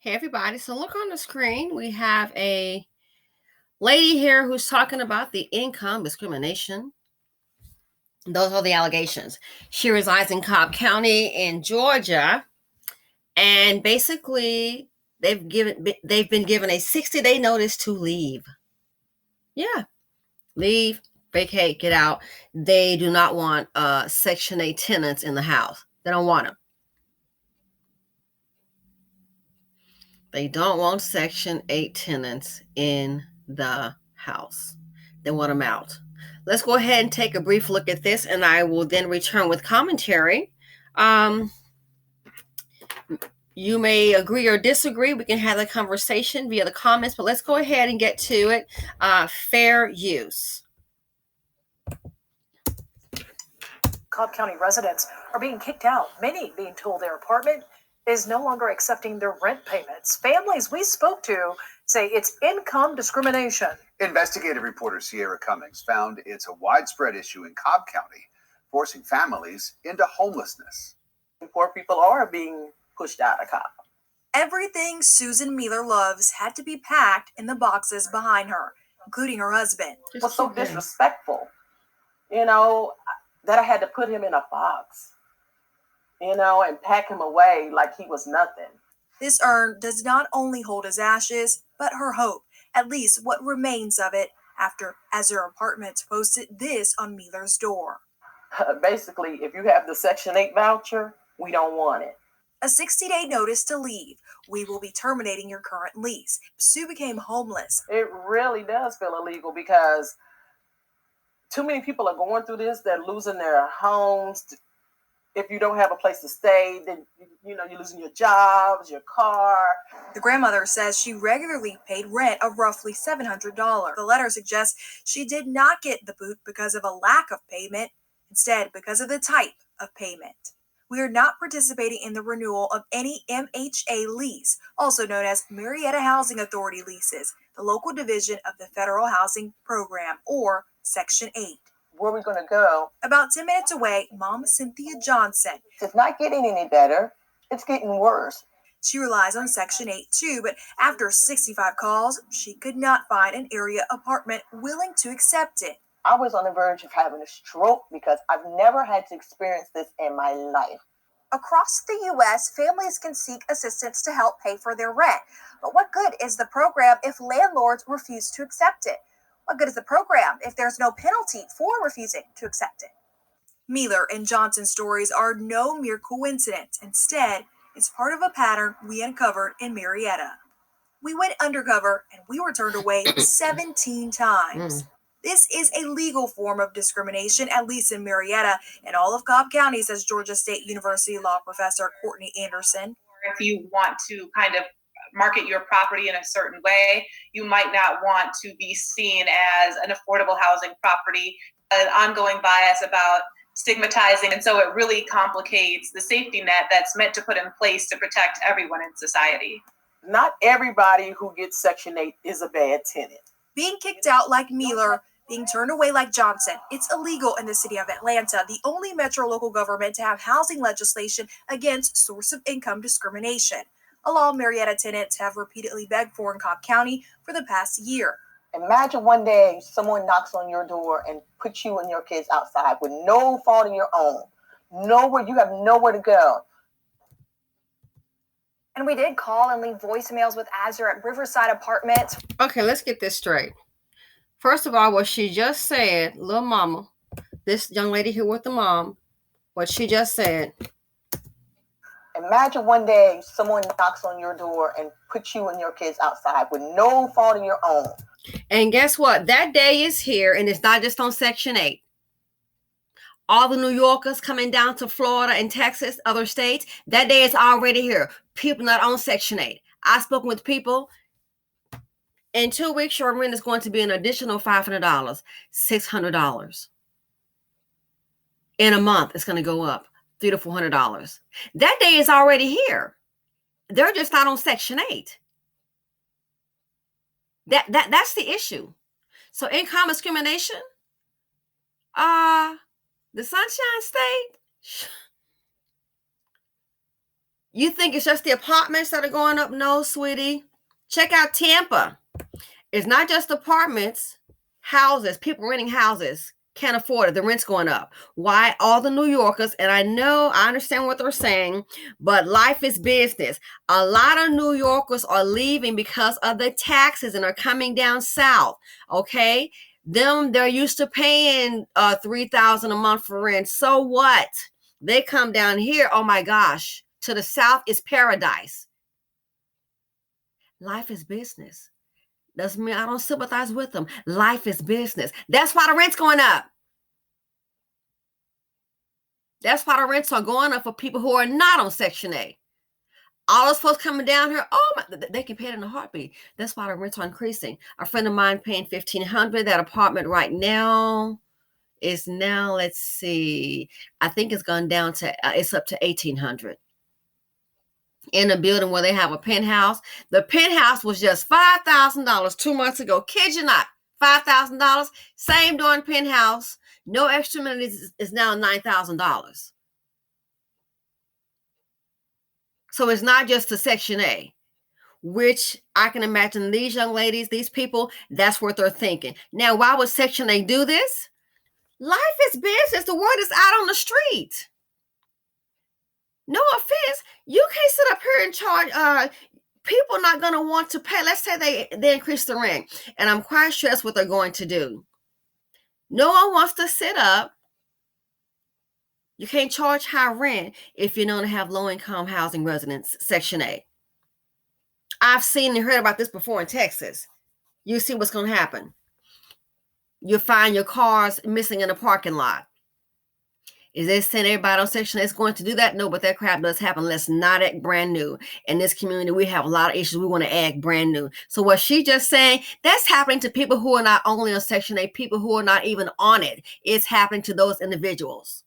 Hey everybody, so look on the screen. We have a lady here who's talking about the income discrimination. Those are the allegations. She resides in Cobb County in Georgia, and basically they've been given a 60-day notice to leave. Yeah, leave, vacate, get out. They do not want Section 8 tenants in the house. They don't want them. They don't want Section 8 tenants in the house. They want them out. Let's go ahead and take a brief look at this, and I will then return with commentary. You may agree or disagree. We can have a conversation via the comments, but let's go ahead and get to it. Fair use. Cobb County residents are being kicked out, many being told their apartment is no longer accepting their rent payments. Families we spoke to say it's income discrimination. Investigative reporter Sierra Cummings found it's a widespread issue in Cobb County, forcing families into homelessness. Poor people are being pushed out of Cobb. Everything Susan Mealer loves had to be packed in the boxes behind her, including her husband. It was so disrespectful, that I had to put him in a box, and pack him away like he was nothing. This urn does not only hold his ashes, but her hope, at least what remains of it, after Azure Apartments posted this on Mealer's door. Basically, if you have the Section 8 voucher, we don't want it. A 60-day notice to leave. We will be terminating your current lease. Sue became homeless. It really does feel illegal because too many people are going through this. They're losing their homes. If you don't have a place to stay, then you're losing your jobs, your car. The grandmother says she regularly paid rent of roughly $700. The letter suggests she did not get the boot because of a lack of payment, instead because of the type of payment. We are not participating in the renewal of any MHA lease, also known as Marietta Housing Authority leases, the local division of the Federal Housing Program, or Section 8. Where are we going to go? About 10 minutes away, Mom Cynthia Johnson. It's not getting any better. It's getting worse. She relies on Section 8 too, but after 65 calls, she could not find an area apartment willing to accept it. I was on the verge of having a stroke because I've never had to experience this in my life. Across the U.S., families can seek assistance to help pay for their rent. But what good is the program if landlords refuse to accept it? What good is the program if there's no penalty for refusing to accept it? Mealer and Johnson's stories are no mere coincidence. Instead, it's part of a pattern we uncovered in Marietta. We went undercover and we were turned away 17 times. This is a legal form of discrimination, at least in Marietta and all of Cobb County, says Georgia State University law professor Courtney Anderson. If you want to kind of market your property in a certain way, you might not want to be seen as an affordable housing property, an ongoing bias about stigmatizing. And so it really complicates the safety net that's meant to put in place to protect everyone in society. Not everybody who gets Section 8 is a bad tenant. Being kicked out like Mealer, being turned away like Johnson, it's illegal in the city of Atlanta, the only metro local government to have housing legislation against source of income discrimination, a law Marietta tenants have repeatedly begged for in Cobb County for the past year. Imagine one day someone knocks on your door and puts you and your kids outside with no fault of your own. You have nowhere to go. And we did call and leave voicemails with Azure at Riverside Apartments. Okay, let's get this straight. First of all, what she just said, little mama, this young lady here with the mom, what she just said. Imagine one day someone knocks on your door and puts you and your kids outside with no fault of your own. And guess what? That day is here, and it's not just on Section 8. All the New Yorkers coming down to Florida and Texas, other states, that day is already here. People not on Section 8. I've spoken with people. In 2 weeks, your rent is going to be an additional $500, $600. In a month, it's going to go up $300 to $400. That day is already here. They're just not on Section 8. That's the issue. So income discrimination, the Sunshine State, You think it's just the apartments that are going up? No, sweetie. Check out Tampa. It's not just apartments, houses, people renting houses can't afford it. The rent's going up. Why? All the New Yorkers, and I understand what they're saying, but life is business. A lot of New Yorkers are leaving because of the taxes and are coming down south. Okay, they're used to paying $3,000 a month for rent. So what? They come down here. Oh my gosh, to the south is paradise. Life is business. Doesn't mean I don't sympathize with them. Life is business. That's why the rent's going up. That's why the rents are going up for people who are not on Section 8. All those folks coming down here, they can pay it in a heartbeat. That's why the rents are increasing. A friend of mine paying $1,500. That apartment right now is now, let's see, I think it's gone down to, it's up to $1,800. In a building where they have a penthouse. The penthouse was just $5,000 2 months ago. Kid you not, $5,000. Same darn penthouse. No extra amenities is now $9,000. So it's not just the Section A, which I can imagine these young ladies, these people, that's what they're thinking. Now, why would Section A do this? Life is business. The word is out on the street. No offense, you can't sit up here and charge. People not going to want to pay. Let's say they increase the rent, and I'm quite sure that's what they're going to do. No one wants to sit up. You can't charge high rent if you don't have low-income housing residents, Section 8. I've seen and heard about this before in Texas. You see what's going to happen. You'll find your cars missing in a parking lot. Is they saying everybody on Section 8 is going to do that? No, but that crap does happen. Let's not act brand new. In this community, we have a lot of issues. We want to act brand new. So what she just saying, that's happening to people who are not only on Section 8, people who are not even on it. It's happening to those individuals.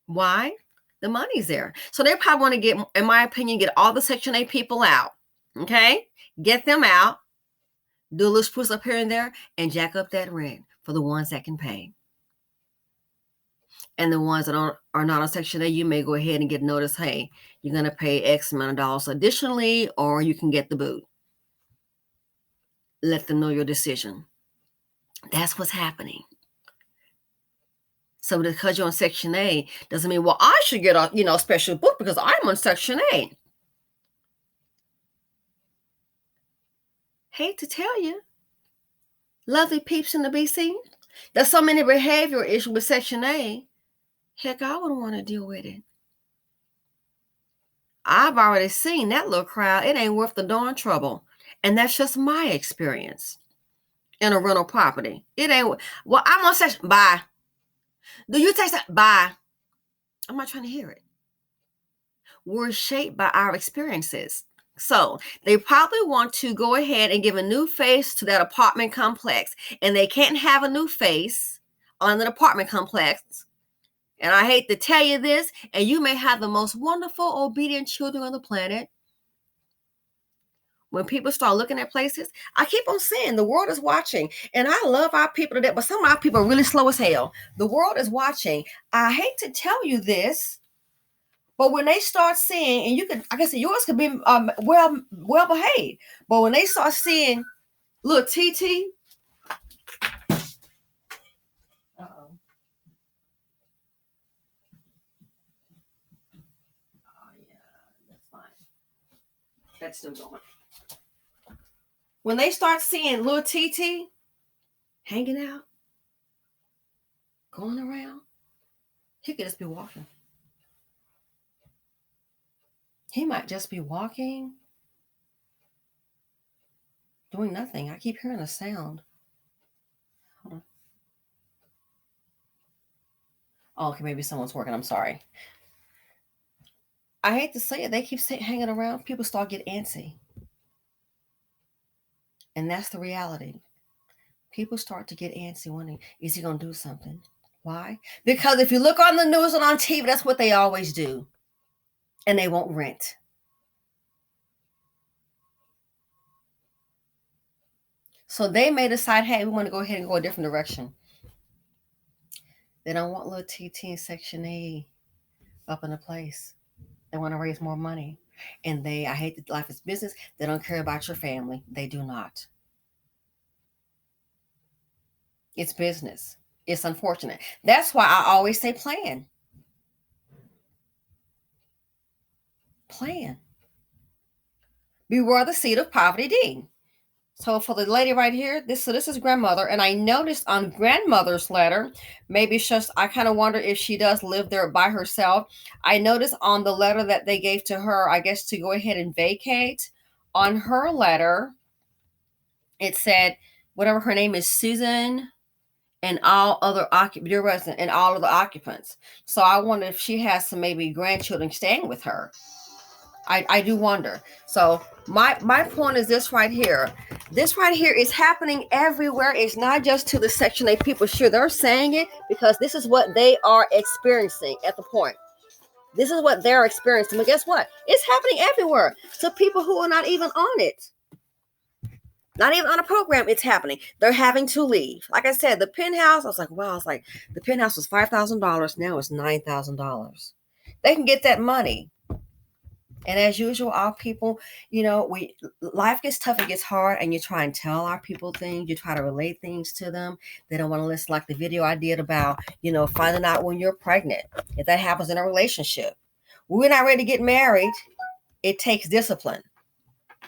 Why? The money's there. So they probably want to get, in my opinion, get all the Section 8 people out. Okay? Get them out. Do a little spruce up here and there and jack up that rent for the ones that can pay. And the ones that are not on Section 8, you may go ahead and get notice, hey, you're going to pay X amount of dollars additionally, or you can get the boot. Let them know your decision. That's what's happening. So because you're on Section 8 doesn't mean, well, I should get a special book because I'm on Section 8. Hate to tell you, lovely peeps in the BC, there's so many behavioral issues with Section 8. Heck, I wouldn't want to deal with it. I've already seen that little crowd. It ain't worth the darn trouble. And that's just my experience in a rental property. It ain't, well, I'm on Section, bye. Do you take that? Bye. I'm not trying to hear it. We're shaped by our experiences. So they probably want to go ahead and give a new face to that apartment complex. And they can't have a new face on an apartment complex. And I hate to tell you this, and you may have the most wonderful, obedient children on the planet. When people start looking at places, I keep on saying the world is watching. And I love our people to death, but some of our people are really slow as hell. The world is watching. I hate to tell you this, but when they start seeing, and you can, like I said, yours could be well behaved. But when they start seeing little TT, that's still going. When they start seeing little TT hanging out, going around, he could just be walking. He might just be walking, doing nothing. I keep hearing a sound. Hold on. Oh, okay, maybe someone's working. I'm sorry. I hate to say it. They keep hanging around. People start getting antsy. And that's the reality. People start to get antsy, wondering, is he going to do something? Why? Because if you look on the news and on TV, that's what they always do. And they won't rent. So they may decide, hey, we want to go ahead and go a different direction. They don't want little TT in Section A up in a place. They want to raise more money. And I hate that life is business. They don't care about your family. They do not. It's business. It's unfortunate. That's why I always say plan. Plan. Beware the seed of poverty D. So for the lady right here, this is grandmother, and I noticed on grandmother's letter, maybe it's just I kind of wonder if she does live there by herself. I noticed on the letter that they gave to her, I guess to go ahead and vacate, on her letter, it said whatever her name is, Susan, and all other dear resident and all of the occupants. So I wonder if she has some maybe grandchildren staying with her. I do wonder. So my point is this right here. This right here is happening everywhere. It's not just to the Section 8 people. Sure, they're saying it because this is what they are experiencing at the point. This is what they're experiencing. But guess what? It's happening everywhere to people who are not even on it. Not even on a program, it's happening. They're having to leave. Like I said, the penthouse, I was like, wow, it's like the penthouse was $5,000. Now it's $9,000. They can get that money. And as usual, our people, life gets tough, it gets hard, and you try and tell our people things. You try to relate things to them. They don't want to listen, like the video I did about, finding out when you're pregnant. If that happens in a relationship. We're not ready to get married. It takes discipline.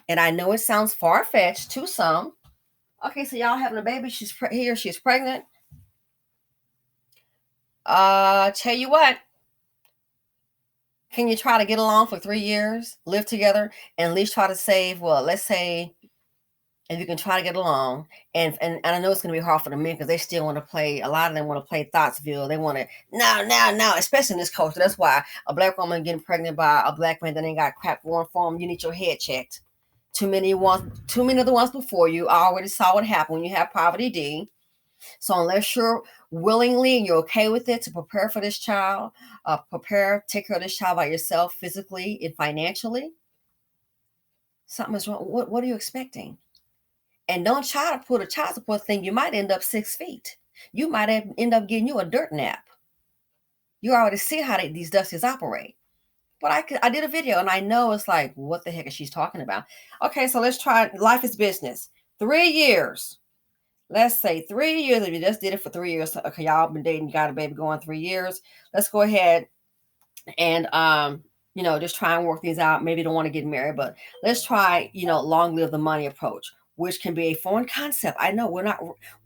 And I know it sounds far-fetched to some. Okay, so y'all having a baby. She's pregnant. Tell you what. Can you try to get along for 3 years, live together, and at least try to save, well, let's say, if you can try to get along, and I know it's going to be hard for the men because they still want to play, a lot of them want to play Thoughtsville. They want to, no, especially in this culture. That's why a black woman getting pregnant by a black man that ain't got crap going for him, you need your head checked. Too many of the ones before you. I already saw what happened when you have poverty D. So unless you're willingly and you're okay with it to prepare for this child, take care of this child by yourself physically and financially, something is wrong. What are you expecting? And don't try to put a child support thing. You might end up 6 feet. You might end up getting you a dirt nap. You already see how these dusties operate. But I did a video and I know it's like, what the heck is she talking about? Okay, so let's try life is business. 3 years. Let's say 3 years. If you just did it for 3 years, okay, y'all been dating, got a baby going 3 years. Let's go ahead and just try and work these out. Maybe you don't want to get married, but let's try, long live the money approach, which can be a foreign concept. I know we're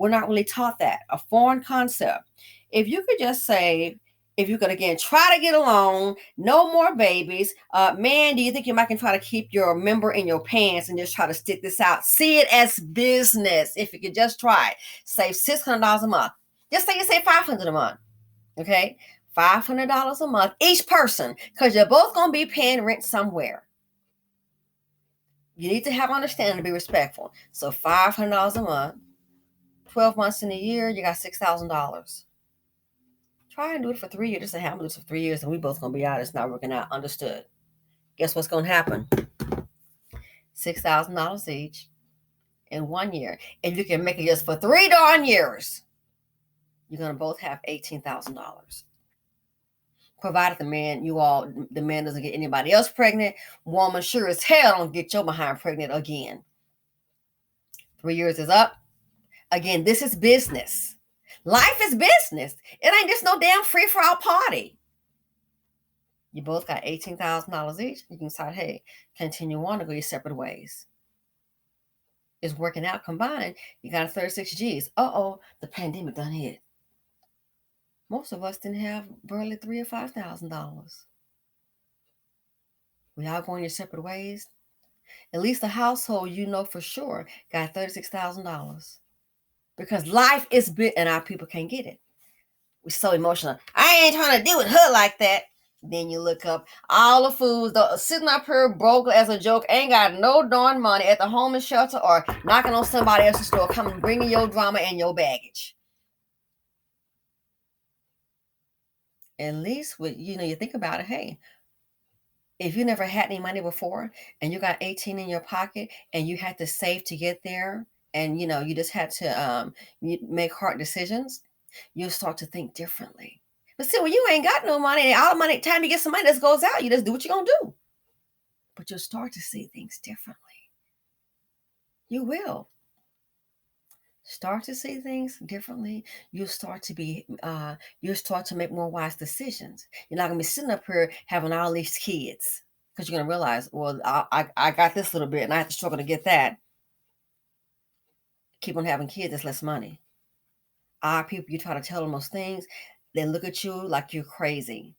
not really taught that. A foreign concept. If you could just say, if you could again try to get along, no more babies. Man, do you think you might can try to keep your member in your pants and just try to stick this out? See it as business. If you could just try it, save $600 a month. Just say you save $500 a month. Okay, $500 a month each person, because you're both gonna be paying rent somewhere. You need to have understanding to be respectful. So $500 a month, 12 months in a year, you got $6,000. Try and do it for 3 years. Just say, I'm gonna do this for 3 years and we both gonna be out. It's not working out. Understood. Guess what's gonna happen? $6,000 each in 1 year. If you can make it just for 3 darn years, you're gonna both have $18,000. Provided the man doesn't get anybody else pregnant. Woman sure as hell don't get your behind pregnant again. 3 years is up. Again, this is business. Life is business. It ain't just no damn free-for-all party. You both got $18,000 each. You can decide, hey, continue on to go your separate ways. It's working out combined. You got a 36 G's. The pandemic done hit. Most of us didn't have barely $3,000 or $5,000. We all going your separate ways. At least the household, for sure, got $36,000. Because life is big and our people can't get it. We're so emotional. I ain't trying to deal with her like that. Then you look up all the foods sitting up here broke as a joke, ain't got no darn money at the homeless shelter or knocking on somebody else's door, coming bringing your drama and your baggage. At least you think about it, hey, if you never had any money before and you got 18 in your pocket and you had to save to get there and you just had to make hard decisions, you'll start to think differently. But see, when you ain't got no money, and all the money, time you get some money, this goes out. You just do what you're going to do. But you'll start to see things differently. You will. Start to see things differently. You'll start to make more wise decisions. You're not going to be sitting up here having all these kids because you're going to realize, well, I got this little bit and I have to struggle to get that. Keep on having kids, it's less money. Our people, you try to tell them those things, they look at you like you're crazy.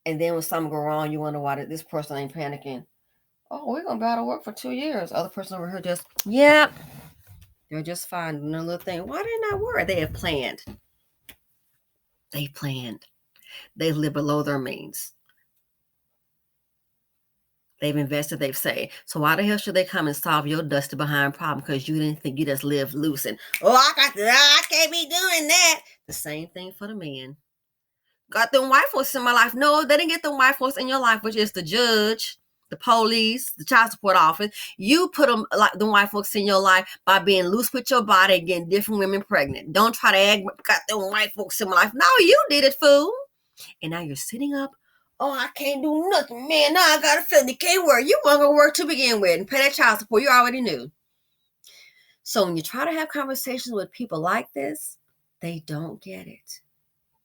And then when something go wrong, you wonder why this person ain't panicking. Oh, we're going to be out of work for 2 years. Other person over here just, yeah, they're just fine doing a little thing. Why they not worried? They have planned. They planned. They live below their means. They've invested, they've saved. So why the hell should they come and solve your dusty behind problem because you didn't think you just lived loose and, I can't be doing that. The same thing for the men. Got them white folks in my life. No, they didn't get them white folks in your life, which is the judge, the police, the child support office. You put them like the white folks in your life by being loose with your body and getting different women pregnant. Don't try to act, got them white folks in my life. No, you did it, fool. And now you're sitting up. Oh, I can't do nothing, man. Now I got a feeling you can't work. You weren't going to work to begin with and pay that child support. You already knew. So when you try to have conversations with people like this, they don't get it.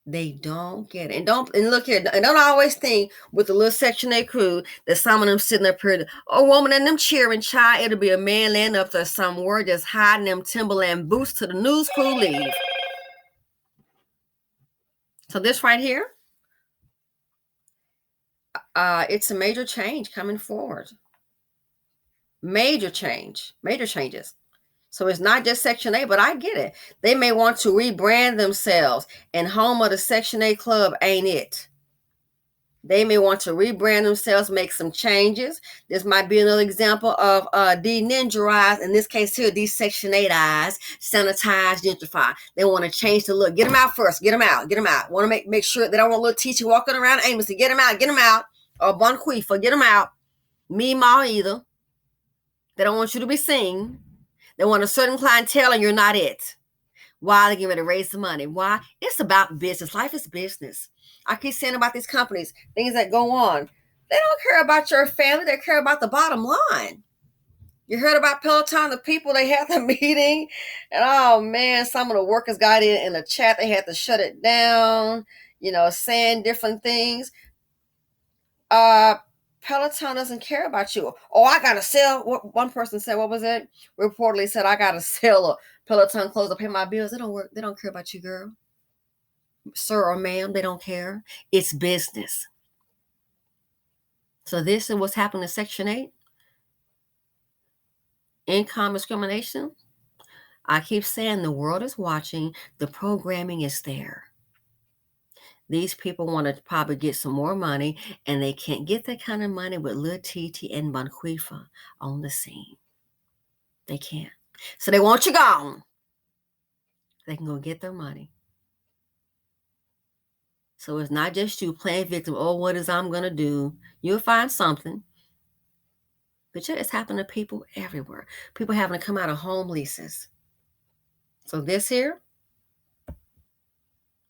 They don't get it. And look here, and don't always think with the little Section 8 crew that some of them sitting up here, a woman and them cheering, child, it'll be a man laying up there somewhere just hiding them Timberland boots to the news crew leave. So this right here, it's a major change coming forward. Major changes. So it's not just Section 8, but I get it. They may want to rebrand themselves, and home of the Section 8 club ain't it. They may want to rebrand themselves, make some changes. This might be another example of de-ninja eyes. In this case here, these Section 8 eyes, sanitize, gentrify. They want to change the look. Get them out first. Get them out. Want to make sure they don't want little teacher walking around aimlessly. Get them out. Or Bonquifa, get them out. Meemaw either. They don't want you to be seen. They want a certain clientele and you're not it. Why? They're getting ready to raise the money. Why? It's about business. Life is business. I keep saying about these companies, things that go on. They don't care about your family. They care about the bottom line. You heard about Peloton, the people, they had the meeting. And oh man, some of the workers got in a chat. They had to shut it down, saying different things. Peloton doesn't care about you. Oh, I got to sell. What one person said, what was it? Reportedly said, I got to sell a Peloton clothes to pay my bills. They don't care about you, girl. Sir or ma'am, they don't care. It's business. So this is what's happening in Section 8. Income discrimination. I keep saying the world is watching. The programming is there. These people want to probably get some more money, and they can't get that kind of money with Lil Titi and Bonquifa on the scene. They can't. So they want you gone. They can go get their money. So it's not just you playing victim. Oh, what is I'm going to do? You'll find something. But yeah, it's happening to people everywhere. People having to come out of home leases. So this here,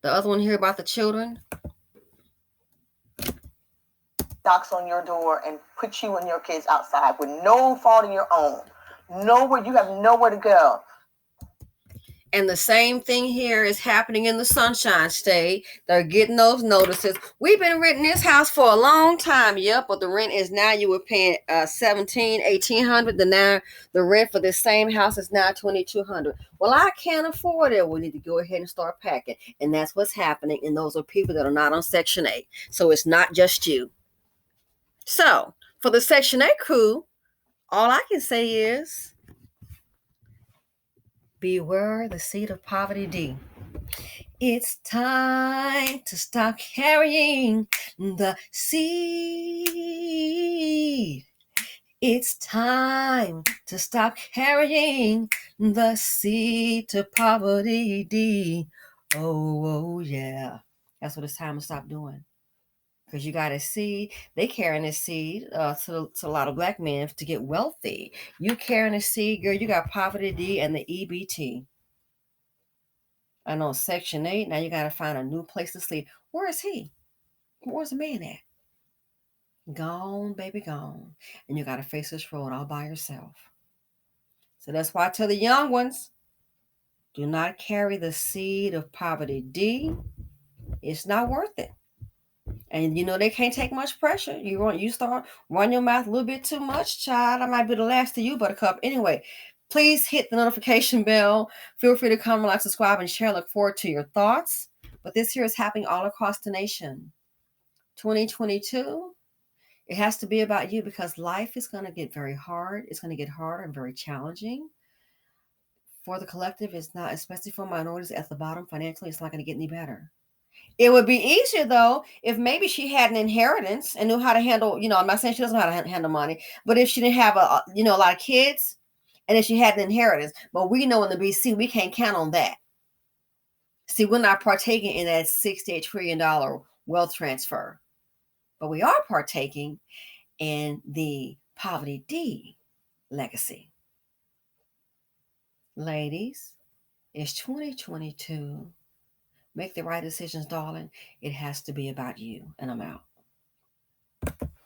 the other one here about the children. Knocks on your door and put you and your kids outside with no fault of your own. You have nowhere to go. And the same thing here is happening in the Sunshine State. They're getting those notices. We've been renting this house for a long time. Yep, but the rent is now you were paying $1,700, $1,800. Now the rent for this same house is now $2,200. Well, I can't afford it. We need to go ahead and start packing. And that's what's happening. And those are people that are not on Section 8. So it's not just you. So for the Section 8 crew, all I can say is, beware the seed of poverty D. It's time to stop carrying the seed. It's time to stop carrying the seed to poverty D. Oh yeah. That's what it's time to stop doing. Because you got a seed, they carrying a seed to a lot of black men to get wealthy. You carrying a seed, girl, you got poverty D and the EBT. And on Section 8, now you got to find a new place to sleep. Where is he? Where's the man at? Gone, baby, gone. And you got to face this road all by yourself. So that's why I tell the young ones, do not carry the seed of poverty. D, it's not worth it. And you know they can't take much pressure. You start running your mouth a little bit too much, child. I might be the last of you, Buttercup. Anyway, please hit the notification bell. Feel free to comment, like, subscribe, and share. Look forward to your thoughts. But this here is happening all across the nation. 2022, it has to be about you because life is going to get very hard. It's going to get harder and very challenging. For the collective, it's not, especially for minorities at the bottom financially, it's not going to get any better. It would be easier, though, if maybe she had an inheritance and knew how to handle, I'm not saying she doesn't know how to handle money, but if she didn't have a lot of kids and if she had an inheritance, but we know in the BC, we can't count on that. See, we're not partaking in that $68 trillion wealth transfer, but we are partaking in the poverty D legacy. Ladies, it's 2022. Make the right decisions, darling. It has to be about you. And I'm out.